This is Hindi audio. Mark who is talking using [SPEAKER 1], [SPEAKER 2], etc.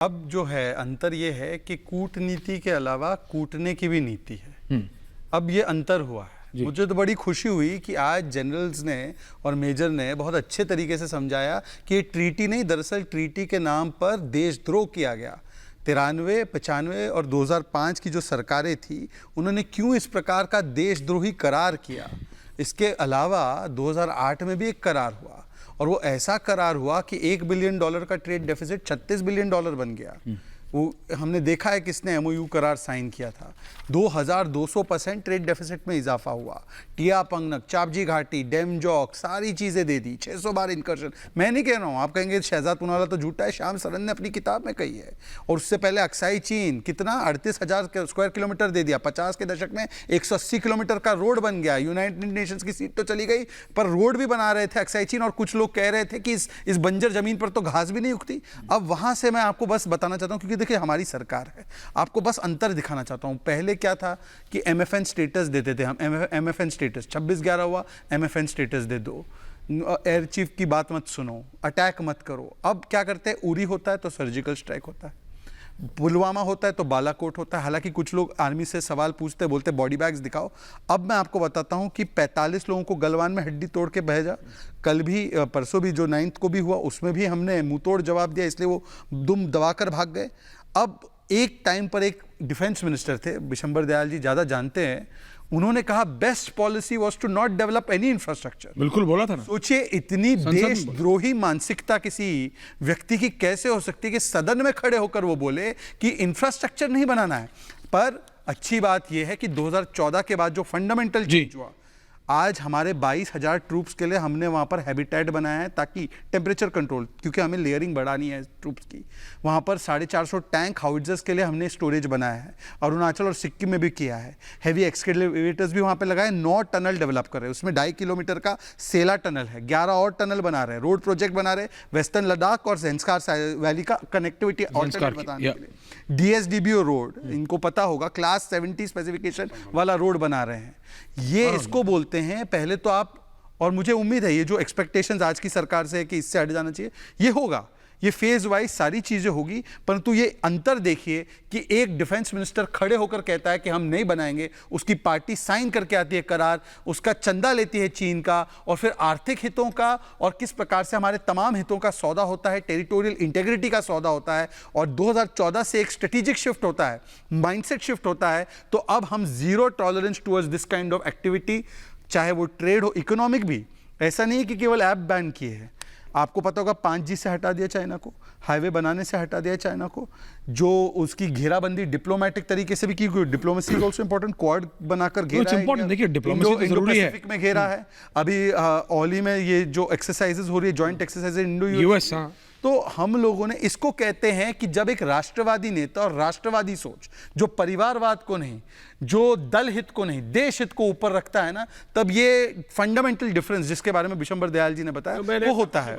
[SPEAKER 1] अब जो है अंतर ये है कि कूटनीति के अलावा कूटने की भी नीति है। अब ये अंतर हुआ है। मुझे तो बड़ी खुशी हुई कि आज जनरल्स ने और मेजर ने बहुत अच्छे तरीके से समझाया कि ये ट्रीटी नहीं, दरअसल ट्रीटी के नाम पर देशद्रोह किया गया। 93, 95 और 2005 की जो सरकारें थी उन्होंने क्यों इस प्रकार का देशद्रोही करार किया। इसके अलावा 2008 में भी एक करार हुआ और वो ऐसा करार हुआ कि $1 बिलियन का ट्रेड डेफिसिट $36 बिलियन बन गया। वो हमने देखा है किसने एमओयू करार साइन किया था। 2200% ट्रेड डेफिसिट में इजाफा हुआ। टिया पंगनक, चापजी घाटी, डेमजॉक सारी चीज़ें दे दी। 600 बार इंकर्शन। मैं नहीं कह रहा हूँ, आप कहेंगे शहजाद पूनावाला तो झूठा है, श्याम सरन ने अपनी किताब में कही है। और उससे पहले अक्साई चीन कितना 38,000 स्क्वायर किलोमीटर दे दिया। 50 के दशक में 180 किलोमीटर का रोड बन गया। यूनाइटेड नेशंस की सीट तो चली गई पर रोड भी बना रहे थे अक्साई चीन, और कुछ लोग कह रहे थे कि इस बंजर जमीन पर तो घास भी नहीं उगती। अब वहां से मैं आपको बस बताना चाहता हूँ, क्योंकि देखिए हमारी सरकार है, आपको बस अंतर दिखाना चाहता हूं। पहले क्या था कि एमएफएन स्टेटस देते थे हम, एमएफएन स्टेटस 26/11 हुआ, एमएफएन स्टेटस दे दो, एयर चीफ की बात मत सुनो, अटैक मत करो। अब क्या करते हैं, उरी होता है तो सर्जिकल स्ट्राइक होता है, पुलवामा होता है तो बालाकोट होता है। हालांकि कुछ लोग आर्मी से सवाल पूछते, बोलते बॉडी बैग्स दिखाओ। अब मैं आपको बताता हूं कि 45 लोगों को गलवान में हड्डी तोड़ के भेजा। कल भी, परसों भी जो 9 को भी हुआ, उसमें भी हमने मुंह तोड़ जवाब दिया, इसलिए वो दुम दबाकर भाग गए। अब एक टाइम पर एक डिफेंस मिनिस्टर थे, बिशंबर दयाल जी ज़्यादा जानते हैं, उन्होंने कहा best policy was to not develop any infrastructure.
[SPEAKER 2] बिल्कुल बोला था ना।
[SPEAKER 1] सोचिए इतनी देशद्रोही मानसिकता किसी व्यक्ति की कैसे हो सकती है कि सदन में खड़े होकर वो बोले कि इंफ्रास्ट्रक्चर नहीं बनाना है। पर अच्छी बात यह है कि 2014 के बाद जो फंडामेंटल चेंज हुआ, आज हमारे 22,000 ट्रूप्स के लिए हमने वहाँ पर हैबिटेट बनाया है ताकि टेम्परेचर कंट्रोल, क्योंकि हमें लेयरिंग बढ़ानी है ट्रूप्स की। वहाँ पर 450 टैंक हाउइजर्स के लिए हमने स्टोरेज बनाया है। अरुणाचल और सिक्किम में भी किया है। हैवी एक्सकेवेटर्स भी वहाँ पर लगाए। 9 टनल डेवलप कर रहे हैं, उसमें 2.5 किलोमीटर का सेला टनल है, 11 और टनल बना रहे हैं, रोड प्रोजेक्ट बना रहे, वेस्टर्न लद्दाख और ज़ेंस्कार वैली का कनेक्टिविटी ऑल्टरनेट बताने के लिए। डीएसडीबीओ रोड, इनको पता होगा, क्लास 70 स्पेसिफिकेशन वाला रोड बना रहे हैं। ये इसको बोलते हैं पहले तो आप, और मुझे उम्मीद है ये जो एक्सपेक्टेशंस आज की सरकार से है कि इससे हट जाना चाहिए, ये होगा, ये फेज वाइज सारी चीजें होगी। परंतु ये अंतर देखिए कि एक डिफेंस मिनिस्टर खड़े होकर कहता है कि हम नहीं बनाएंगे, उसकी पार्टी साइन करके आती है करार, उसका चंदा लेती है चीन का, और फिर आर्थिक हितों का और किस प्रकार से हमारे तमाम हितों का सौदा होता है, टेरिटोरियल इंटेग्रिटी का सौदा होता है। और 2014 से एक स्ट्रेटेजिक शिफ्ट होता है, माइंडसेट शिफ्ट होता है। तो अब हम zero tolerance towards this kind of activity, चाहे वो ट्रेड हो, इकोनॉमिक भी। ऐसा नहीं है कि केवल ऐप बैन किए हैं। आपको पता होगा 5G से हटा दिया चाइना को, हाईवे बनाने से हटा दिया चाइना को, जो उसकी घेराबंदी डिप्लोमेटिक तरीके से भी की, diplomacy is also important, quad बनाकर घेरा है,
[SPEAKER 2] देखिए डिप्लोमेसी तो जरूरी है,
[SPEAKER 1] पैसिफिक में घेरा है। अभी ओली में ये जो एक्सरसाइजेज हो रही है, जॉइंट एक्सरसाइजेज इंडो
[SPEAKER 2] यूएस,
[SPEAKER 1] तो हम लोगों ने इसको कहते हैं कि जब एक राष्ट्रवादी नेता और राष्ट्रवादी सोच, जो परिवारवाद को नहीं, जो दल हित को नहीं, देश हित को ऊपर रखता है ना, तब ये फंडामेंटल डिफरेंस जिसके बारे में बिशंबर दयाल जी ने बताया वो होता है।